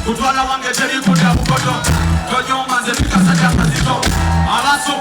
Kutwala wange teri kuda bukoto Tonyo manze pika saja kazito Alaso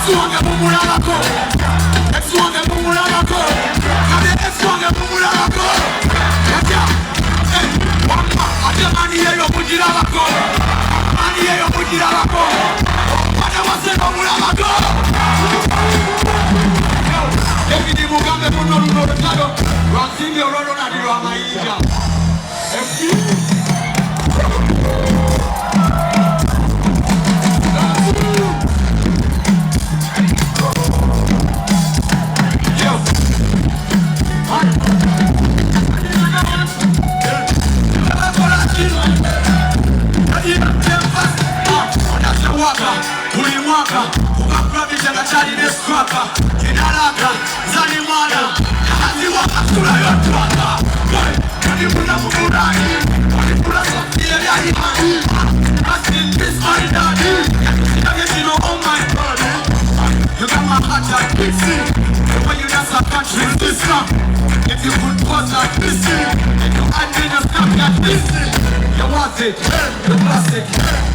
X1 mumulako. X1 mumulako. Kade X1 mumulako. Kaja. Wamba. Aja mani yeyo mujirako. Mani yeyo mujirako. Wana wase mumulako. Evidi mugambe muno luno rotado. Ransimi orono na diro amaija. Ulimwaka, ukakurabisha na chali neskwaka. Kinalaka, zani mwana, kazi waka sura yotu waka. Kani muna mumurani, kani muna sofia ya imani. Rest in peace my daddy, you know oh my God. You got my heart like this. When you dance I can't resist this song. If you put pause like this, and you add in a snap like this, you want it, you're classic.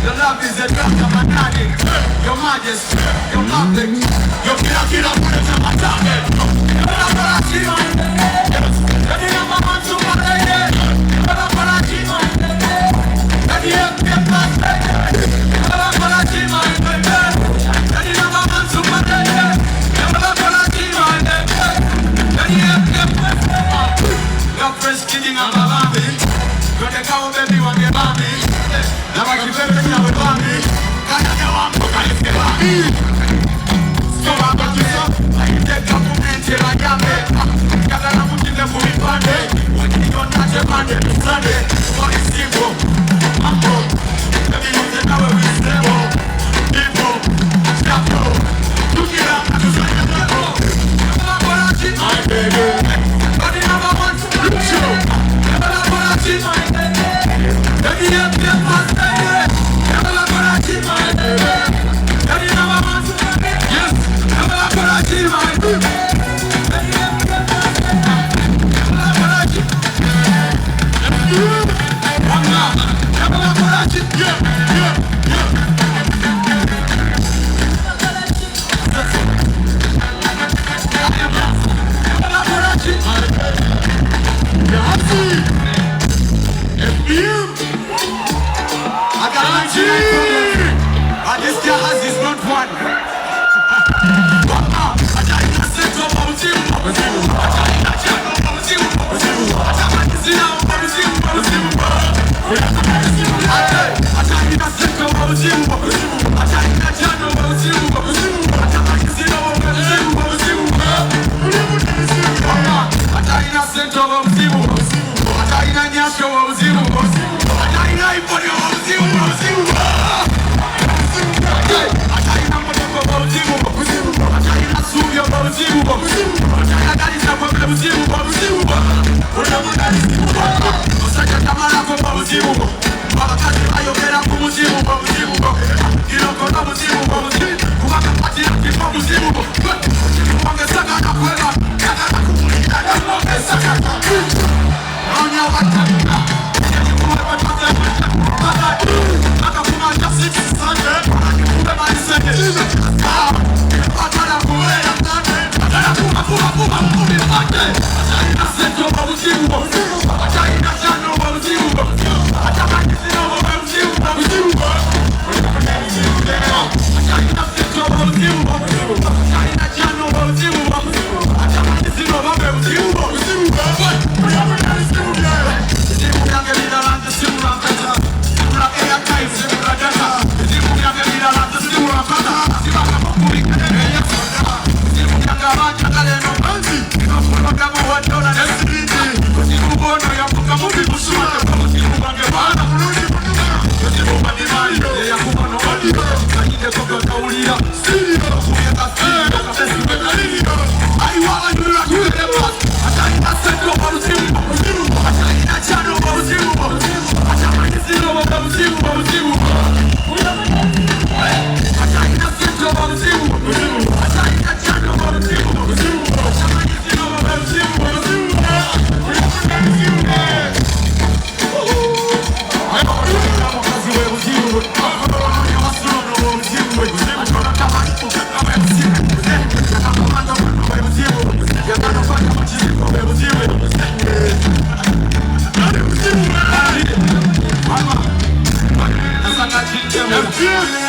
Your love is a drug of an addict. Your majesty, your public. Your killer put it on my target. You're not gonna see my yes. You're number one super lady. You're not gonna see my you're the MP plus lady. You're not gonna see my baby. You're the number one super lady. You're not gonna see my baby. You're the MP plus lady. Your first kidding on my baby. You're the cow baby one get baby. Now I keep everything with baby. Kaya ya wangu kalifke baby. So I got you so. I take up to mente la yame. Kaya na mutinde kumipande. Wakini yonaje mande Sunday. What is simple? Mambo. Baby you say now we stable. People. Stop yo. Tukira atusanya tako. Kama kona chini. My baby. Body number one. Look show. Kama kona chini. My baby. Baby you feel fast baby. Kama kona chini. My baby. Baby number one. Yes. Kama kona chini. My baby. Baby you feel fast baby. Kama kona chini. Kama kona chini. Yeah, yeah, yeah. Kama kona chini. I got my G. And this guy has his not one. I got in the center of our team. I got in the channel of our team. I got my Zina of our team. I got in the center of our team. I got in the channel of our team. I got my Zina of our team. I got in the center of our team. I got in the nyasho of our team. I got in the iPhone of our team. We'll Yeah.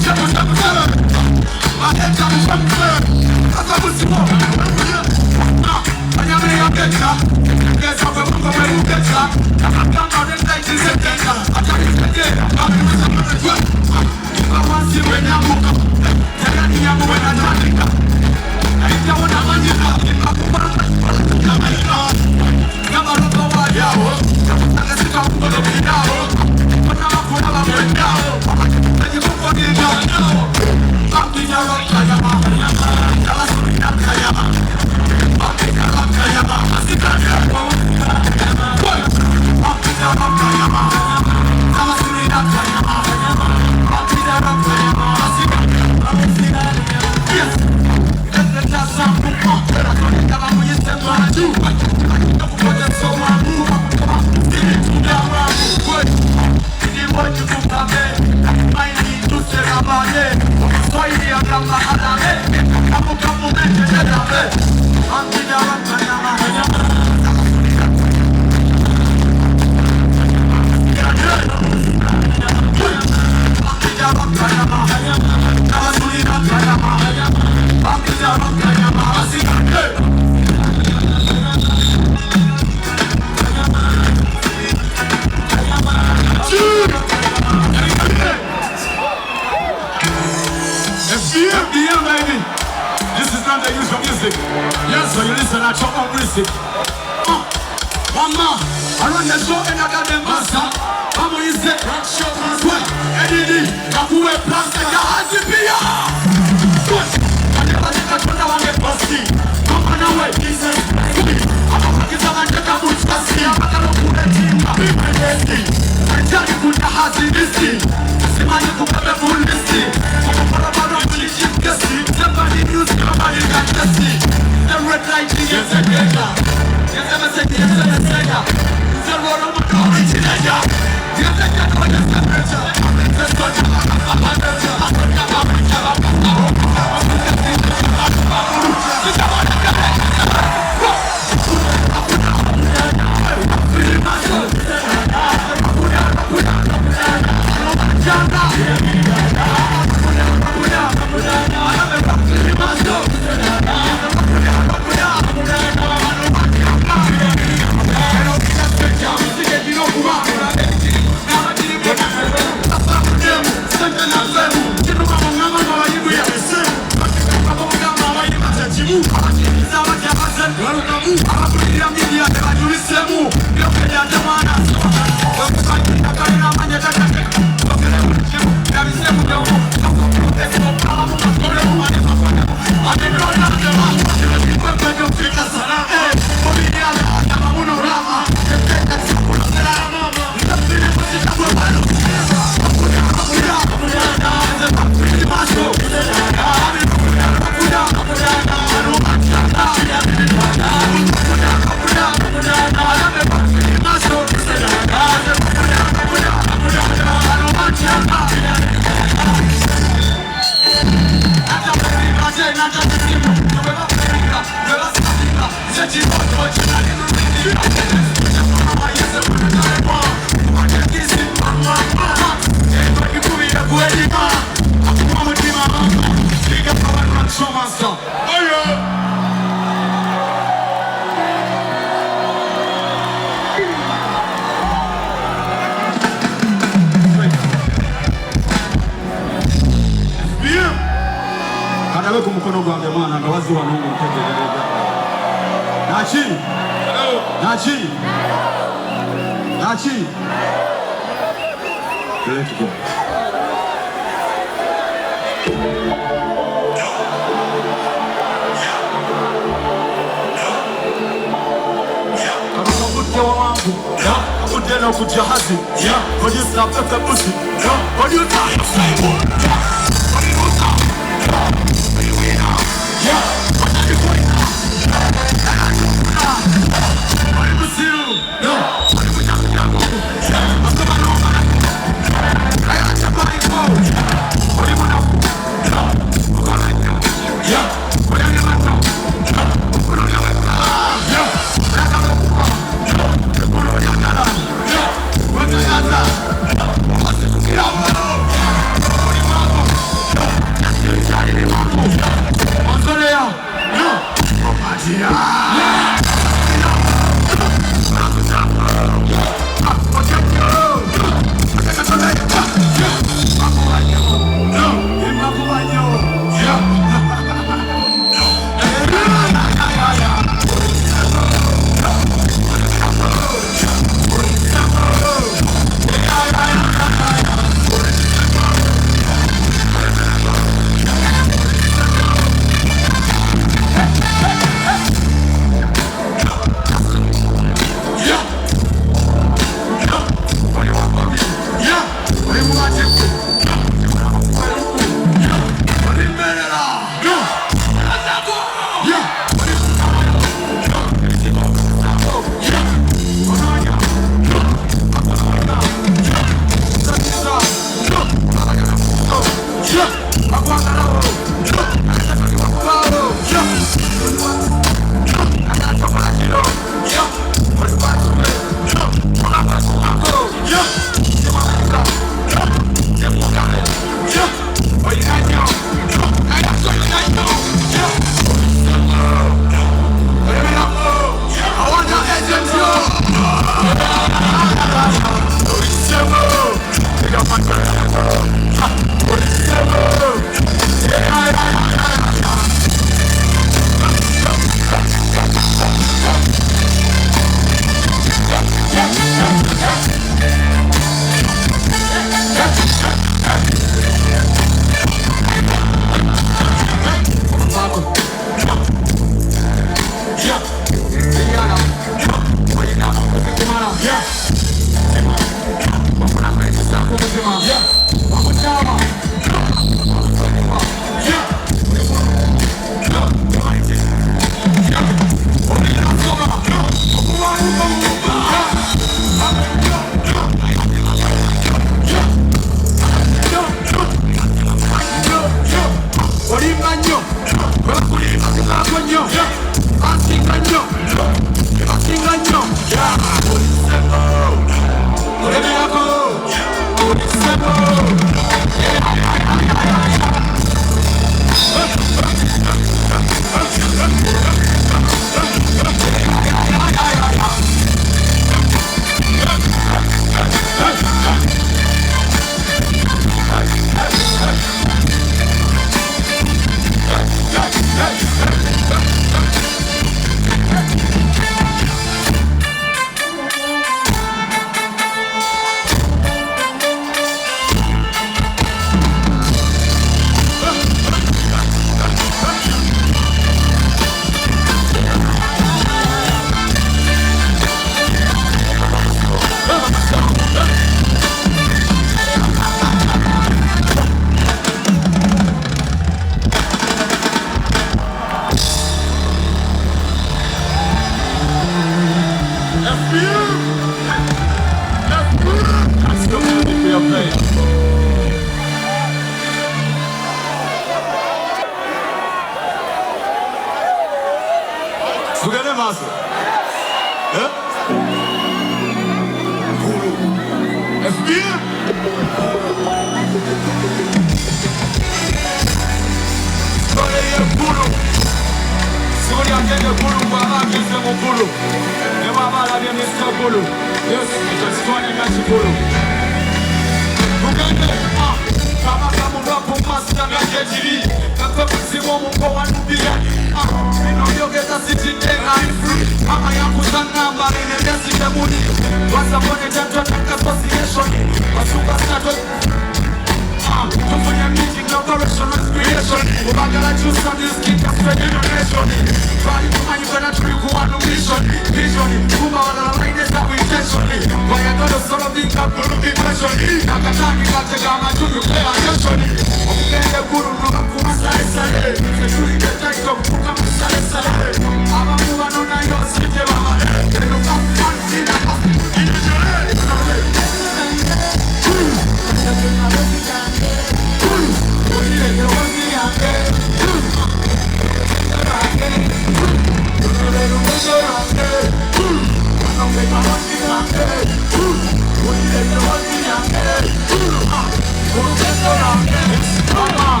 Come on.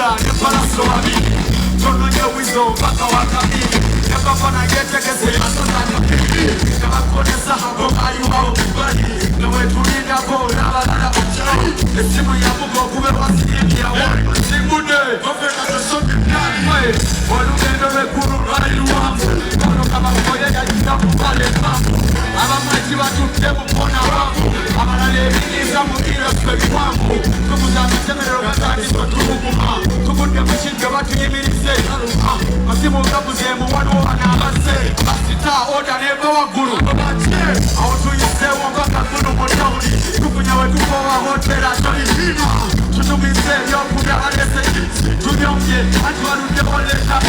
Buga, Nepalaso Abini, Tono Yawizo, Baka Wakami, Nepafana Getekese, Asana, Navakonesa, Hako, Bari, no way to read a boat, Navada, the Simu Yamuko, who was in the award, Simude, Professor Sophie, Way, Oluke, Guru, Railuam, Kono Kamakoya, Yamu, Vale, I'm a mighty one to them upon our I'm a lady, some of you are very warm. Come on, I'm a general attack for Kuma. Come on, the machine, the what you mean, say, Massimo Capuzemo, one or another say, Masita, order never a guru. I want to say, one back at Guru Montoni. Kupuna, to go a hotel at Tolina. To me, say, your Buddha, to the young, and one of the whole letter.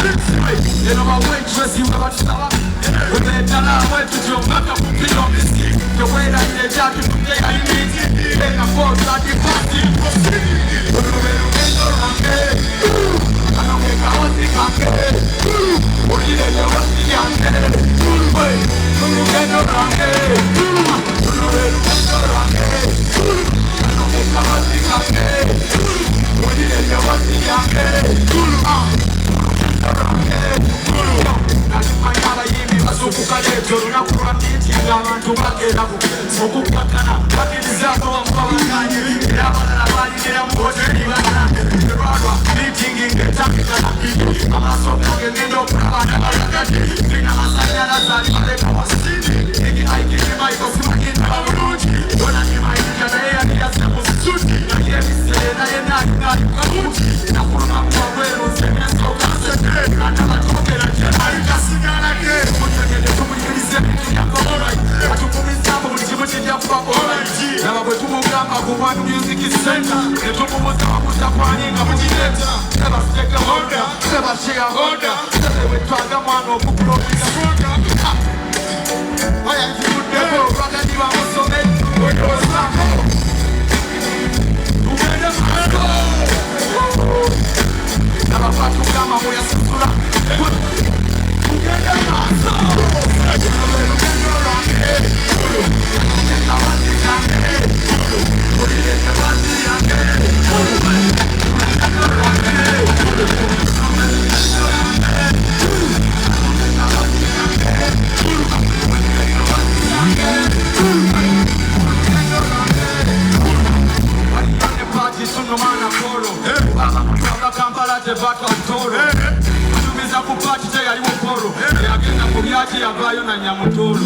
You know, my waitress, you have a star. When they tell her, wait to your back up, the way that they judge you today, I need it. Then I fall to the party. I don't make a house in my bed. What did I know? What's the young man? Wait, you get around here. I don't make a house in my bed. What did I know? What's the young man? Azukukaleto nakurambitinga abantu bagerako okukakana bakirizaako wamukabaganye era abalala balirira mu hoteri balala erwalwa miitingi ng'etambikana amaaso gange ngenda okulabana balagati zirina amasannyalaze ali baleka wasini egiaikirimaiko simagenda bulungi yona nimayinja naye yali yasse mu situti naye ebiseera ye naalinaalikabuti nakuluma mu wabweru nsemyesokasete anabatoogera kyenalikasigalage mutegede tumuyigirize ebituyakoolai atukumizamu buli kimu kijjakuba olai laba bwe tumugamba ku One Music Center ne tumumuza wabuza kwaninga mugireeta seba stakeholder seba shareholder sebe bwe twaga mwana okukuloopiza ayakiguddeko olwagandi bamusome wedoosako tugende maaso laba batugamba muyasasula tugende maaso lugendo lwange atumiza ku pati teyaliwo polo yagenda ku byaki yavaayo na Nyamutolo.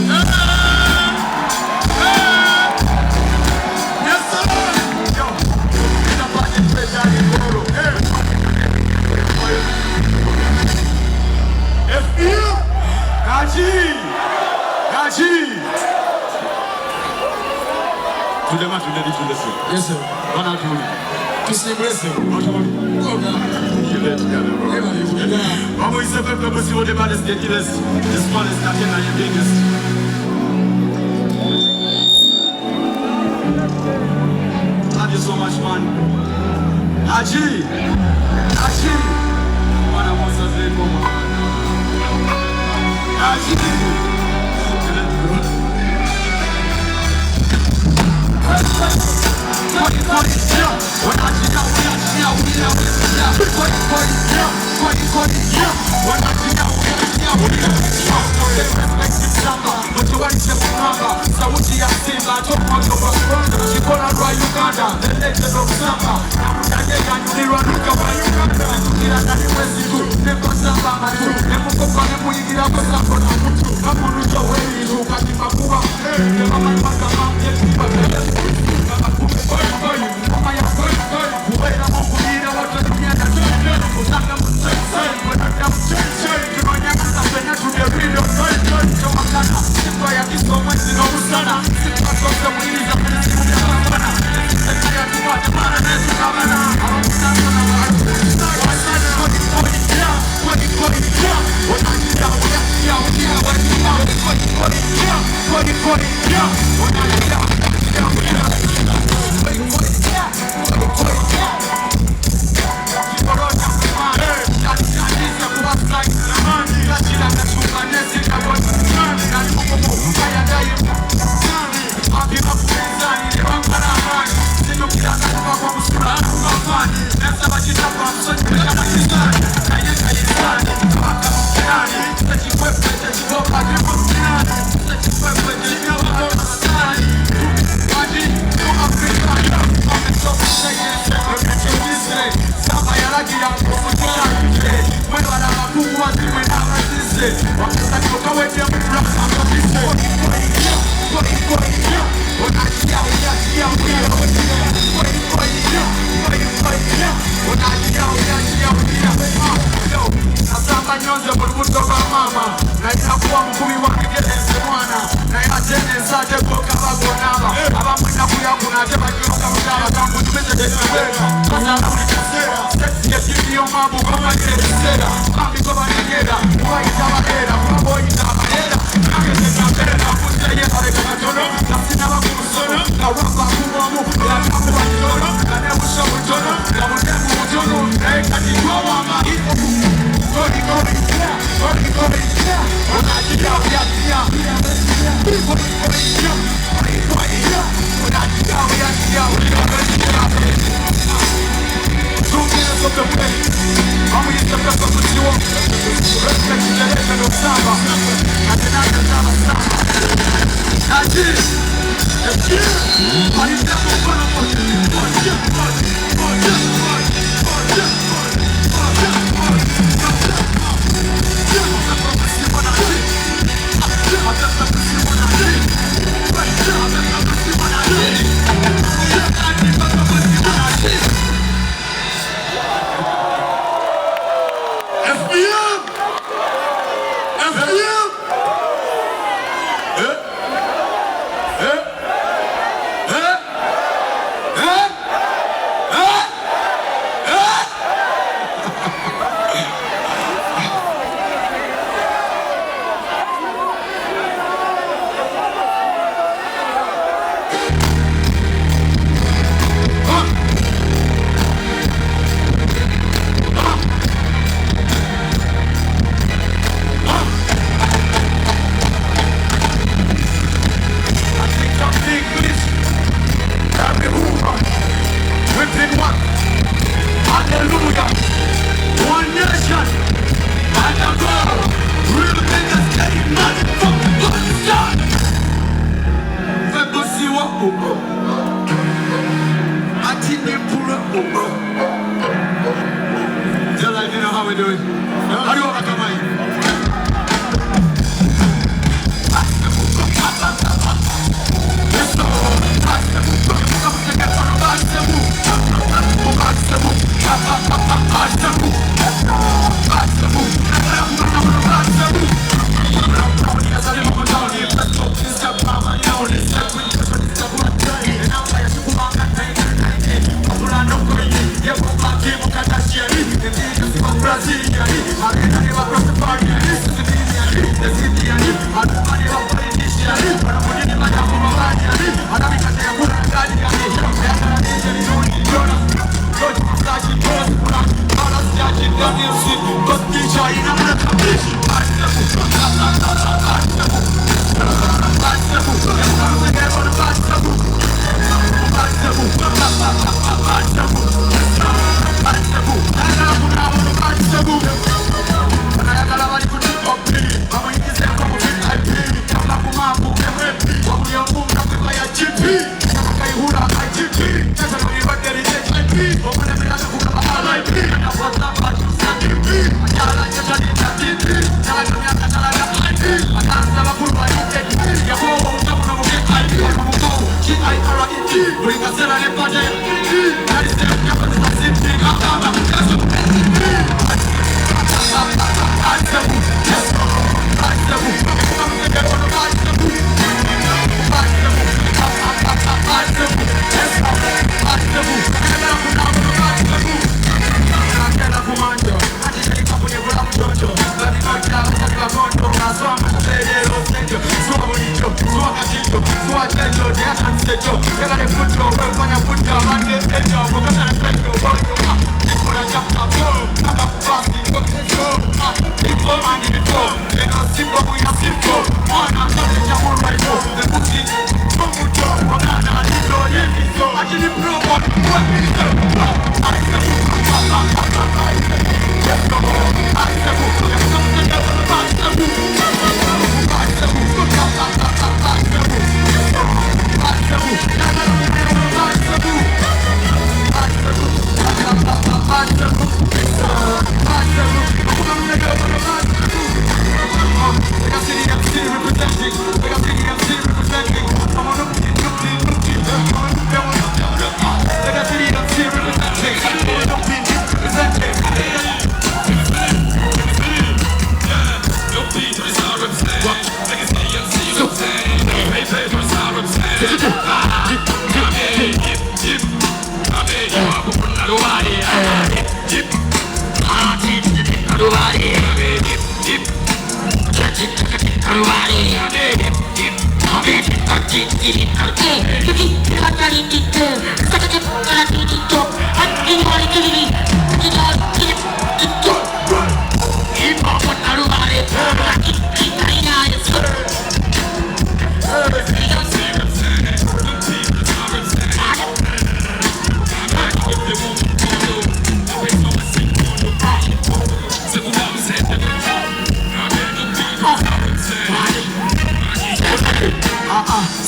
Yes, sir. One out of Kissi blessing. Vamos isso é para você poder mais de aqueles escolas da Kenya e biggest. Love you so much, man. Haji. Mana moça zé como. Haji. Sauti ya Simba toka kwa Shikona rwa Uganda, the legend of Samba. Namudagega nyulirwa nuka wa Uganda. Kila ndani mwezi tu, nebo Samba matu. Nemu kopa nemu yigira kwa Samba na mutu. Kamu nujo wei luka kimakuwa. Nema mapaka mamye kipa kaya. Kama kume koi. Mama ya koi. Uwela mungulira watu dunia na tuwe. Usanga msensei, mwenanda msensei. Tunonya kasa pena tude video. Chomakana, simba ya kisomwe sino usana. Simba sose mwili za mene simu ya mwana. cosa l'unica sera, se ti io mamma come ieri sera, mammi come ieri, vuoi da manera, vuoi da manera, anche se sta bene, appunto io fare come sono, la sinava come sono, la roba come uomo, la capo al giorno, la ne usciamo un giorno, la vogliamo un giorno, e cadi tua mamma, corri, una gira via,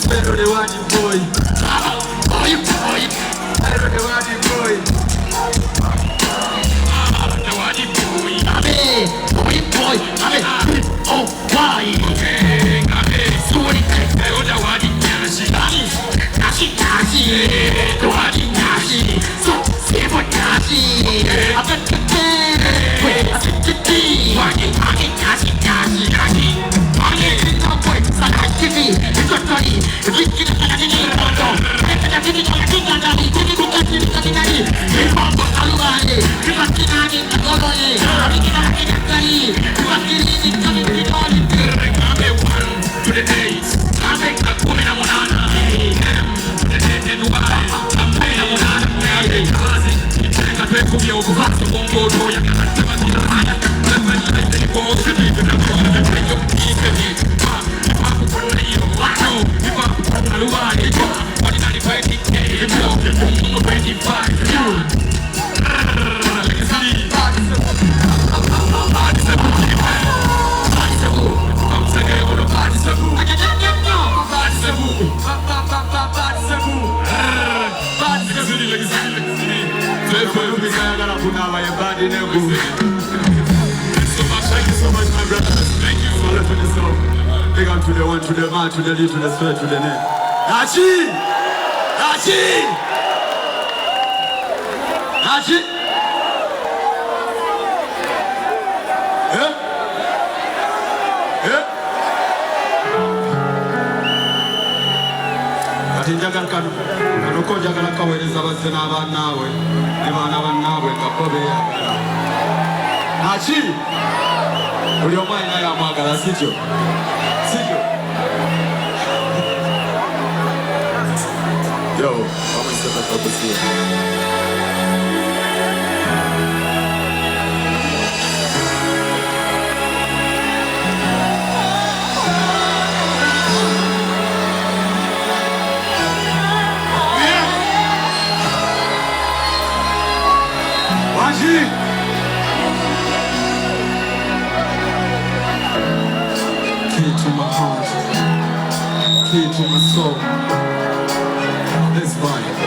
Spero le mani in voi. Spero le mani in voi. Oh, why? Suoni te, ora guardi nasi. Nasi, guardi nasi. Se vuoi nasi. Aspetta, guardi nasi. Non puoi stare così, i controlli, i rischi di stare in il mondo. Il mondo salutare, i fascinati, i colori, i macchinatori, i macchini, i titoli. To the days, I make the woman a monana. To the dead and wide, I make a monana. I tengo a tre come io faccio con godo, ya che la stava di la mano. Never let me go, to be the one that make you easy. Thank you so much, my brothers. Thank you for listening to the song. Big on to the one, to the man, to the lead, to the sweat, to the name. Nachi! Ati njagala kano ko njagala kaweereza bazze n'abannaabwe ne baana bannaabwe nga bo beeyagala. Nachi! Buli omu alina y'amwagala, sityo? Yo, vamos a hacer otra cosa. Key to my heart, key to my soul. This vibe.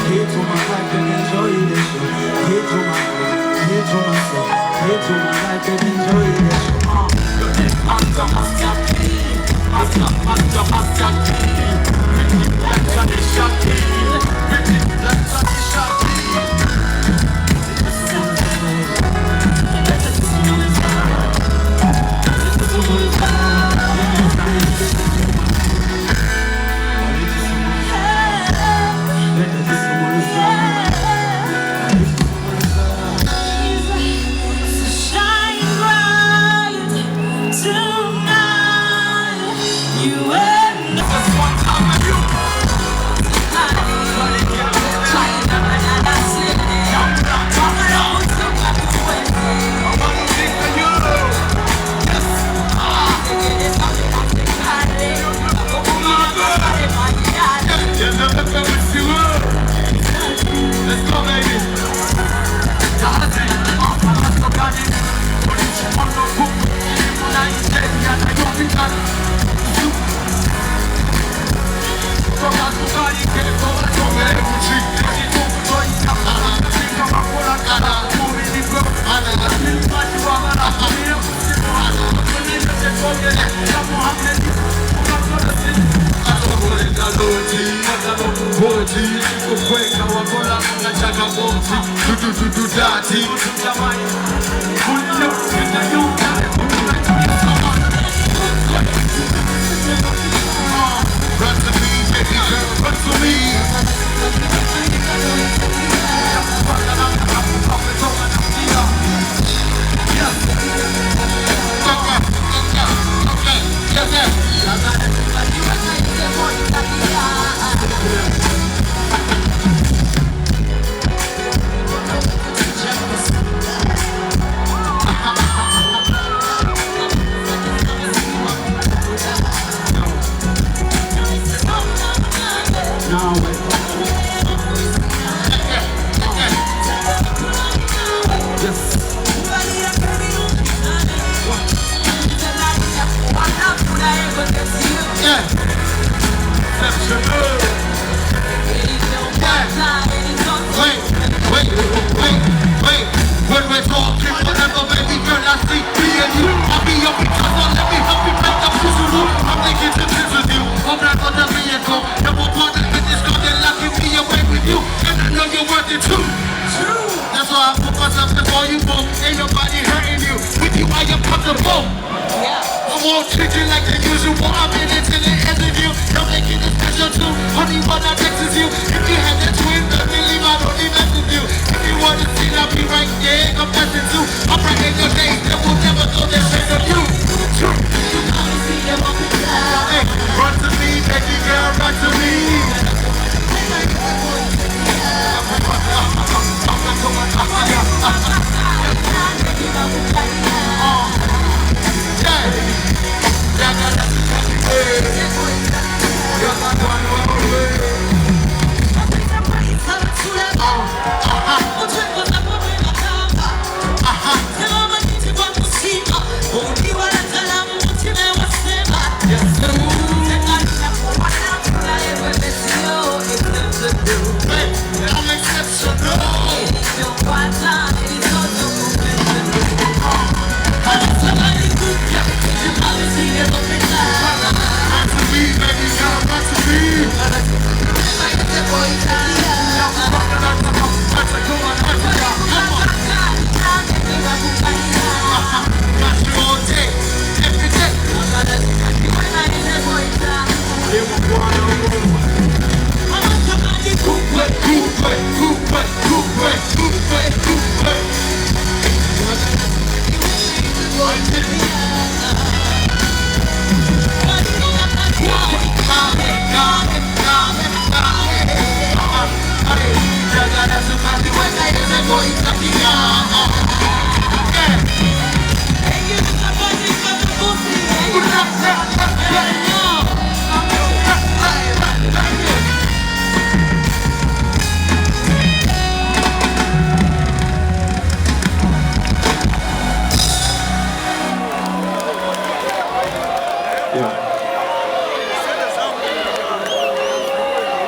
Here to my life and enjoy the show. Here to my heart, here to my soul. Here to my life and enjoy the show. Master, master, master, master, master, let's go the shot. Let's go the shot.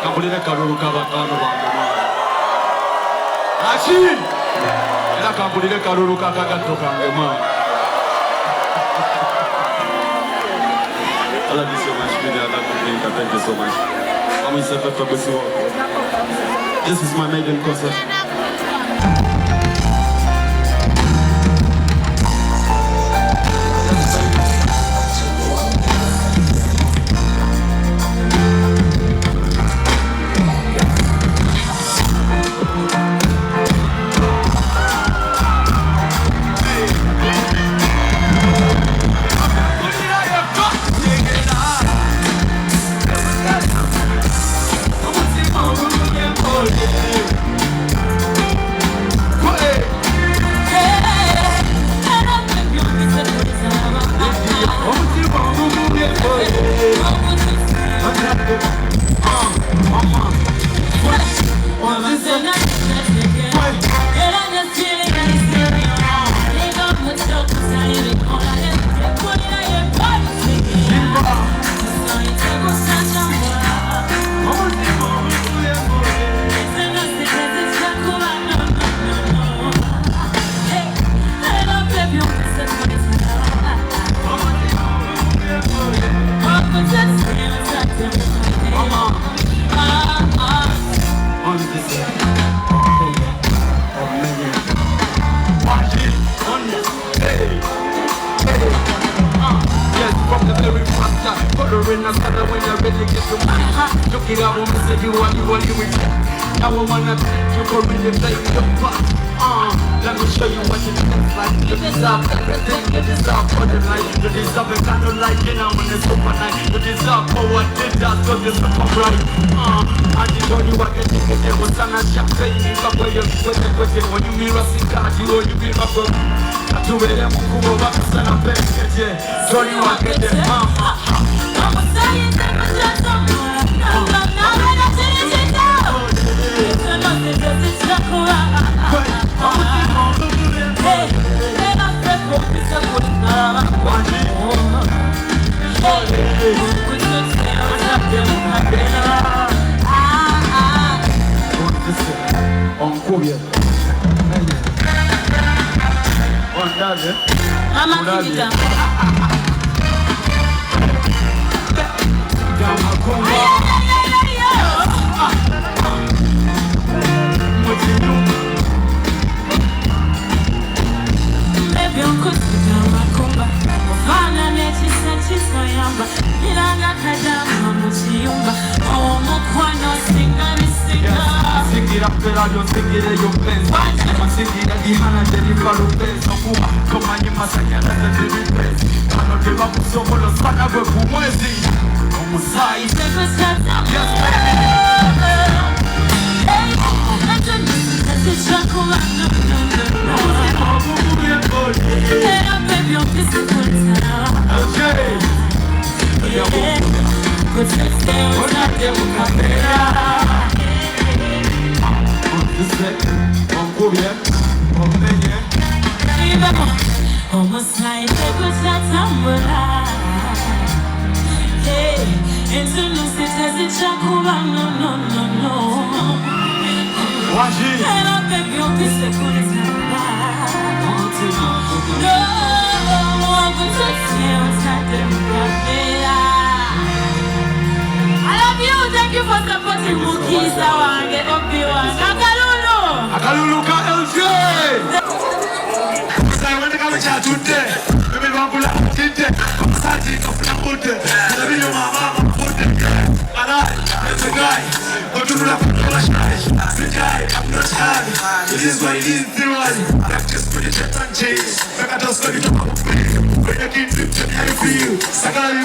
Kabulina Karu Kaba Kano. Achi! Ela kampulile kalulu kakakatoka ngema. I love you so much, Peter. I love you, thank you so much. I'm in Sefer Fabisiwa. This is my maiden concert. Let me show you what it looks like. You deserve everything, you deserve for the life. You deserve a kind of life, you know, when it's super nice. You deserve for what did that, so this is come right. I just told you I can take it, there was an champagne. If I wear your sweater, when you mirror, see God, you or you be my brother. I do it, I'm cool, I'm a son of a bitch, yeah. So you are getting it, I'm a saying that I'm just a man. I'm not ready to change it now. It's another, it's not cool. Radio singire yo pensa ma singire di hana deli falu pensa kuwa kama ni masanya na deli pensa kano deba kusomo lo sana we kumwezi omusai yes almost like a good time. Hey, into new cities, no. And I beg you, this is a good time. No, I'm going to stay outside the I love you, thank you for supporting Mookie Sawange, Obi-Wan, Akalulu ka LJ. Sai wanda ka wuce tunde, bebe bangula tinte, sati ka funa kunde, bebe yo mama kunde. Ala, it's a guy. Go to the flash. The guy, I'm not hard. It is what it is. Practice for the jet and chase. I got us ready to come. When you keep it, I feel. Sakali,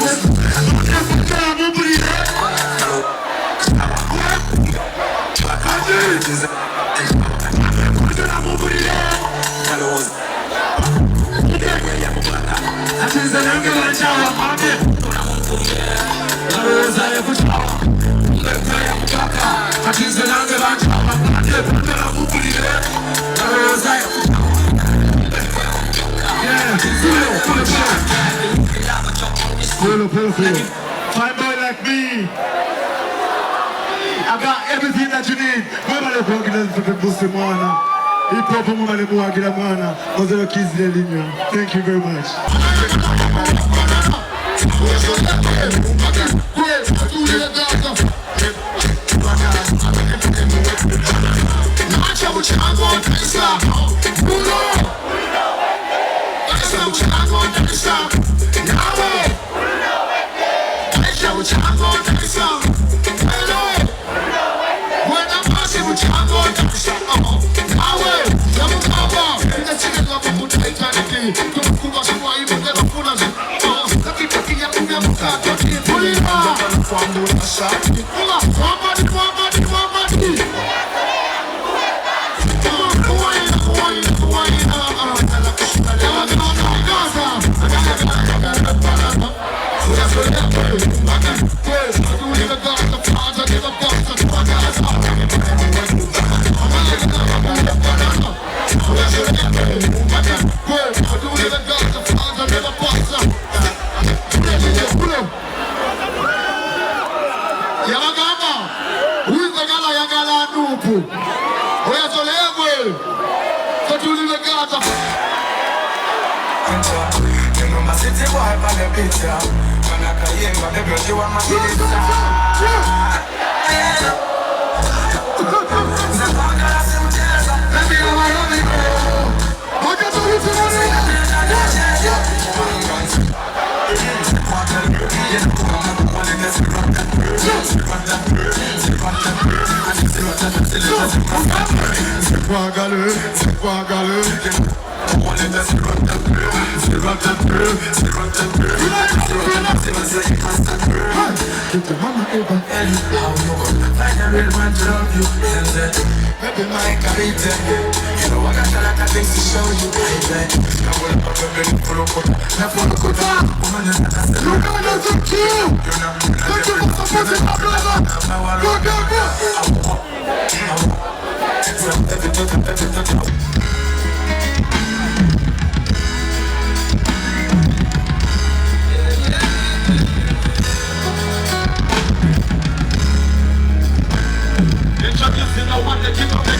Fine boy like me. I got everything that you need. Mama le kuagila mbusi mwana. Ipo mama le kuagila mwana. Mozelo kizile linya. Thank you very much.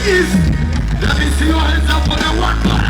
Let me see your hands up for the one man.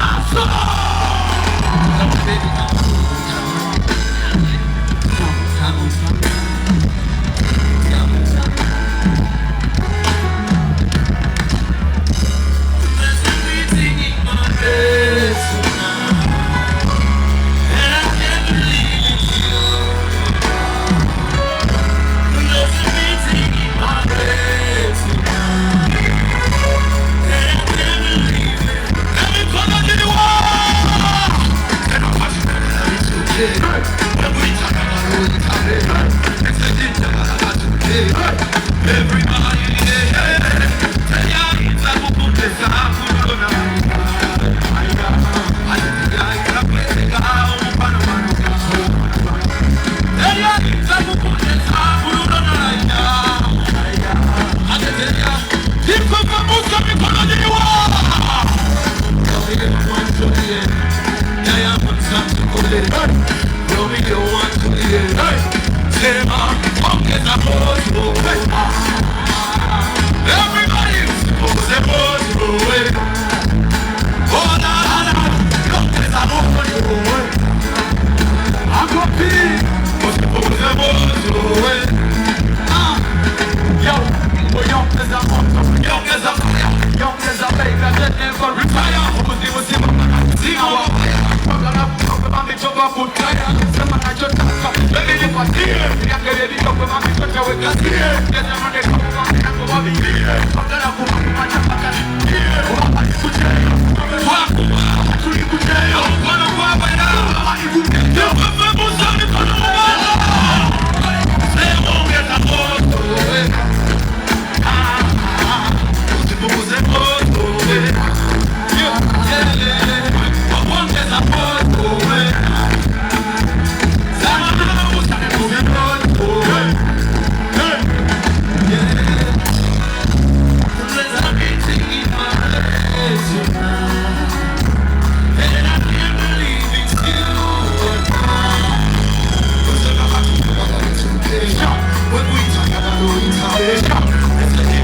When we talk about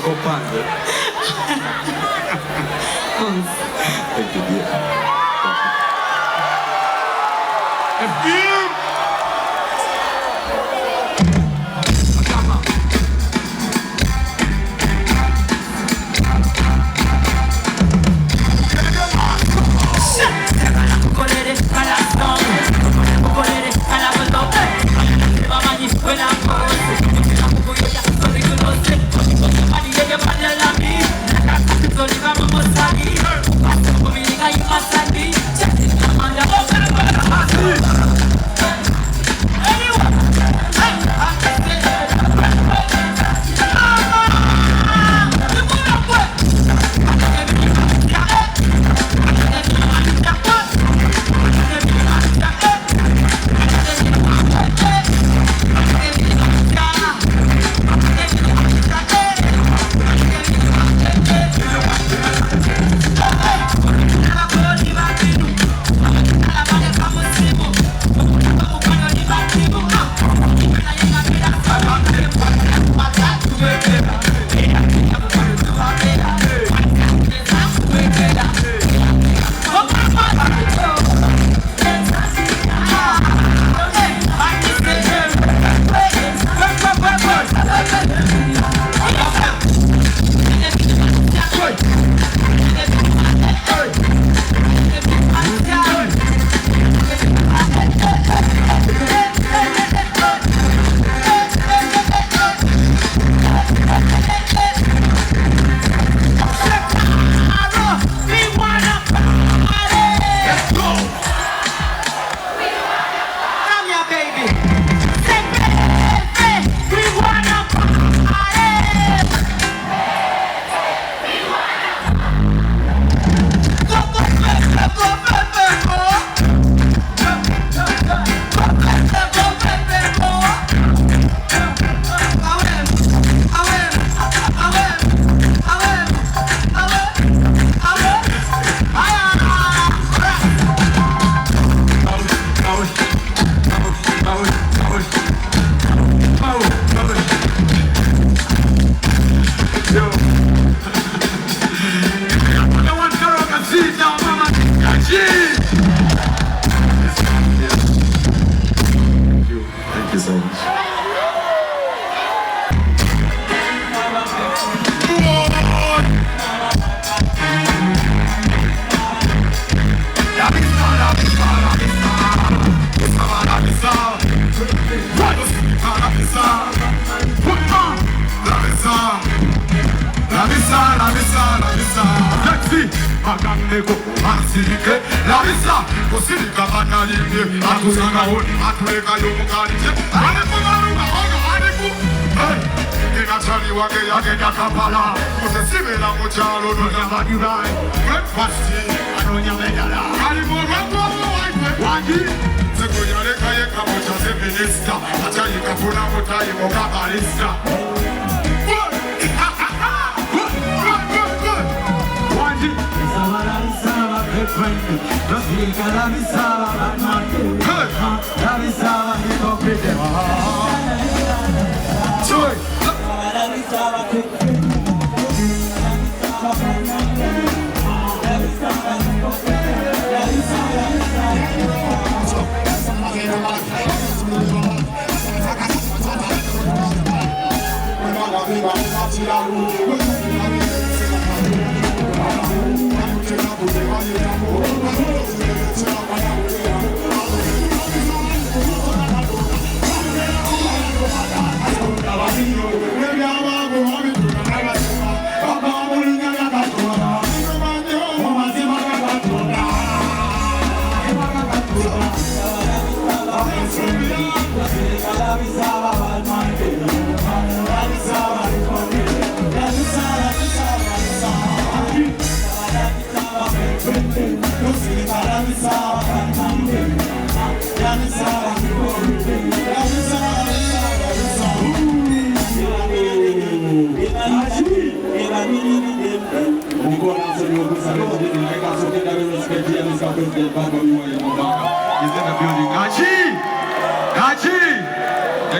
Kopande. Thank you, dear.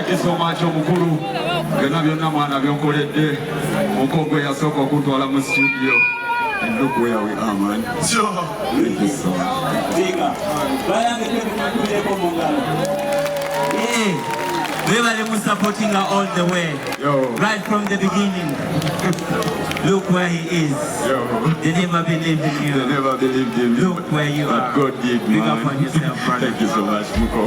Thank you so much omukulu. Byonna byonna mwana byonkoledde. Okogwe yasooka okutwala mu studio. And look where we are, man. Sure. Thank you so much. We were supporting her all the way. Yo. Right from the beginning. Look where he is. Yo. They never believed in you. They never believed in you. Look where you are. But God did, man. Big up on yourself, brother. Thank you so much, Muko.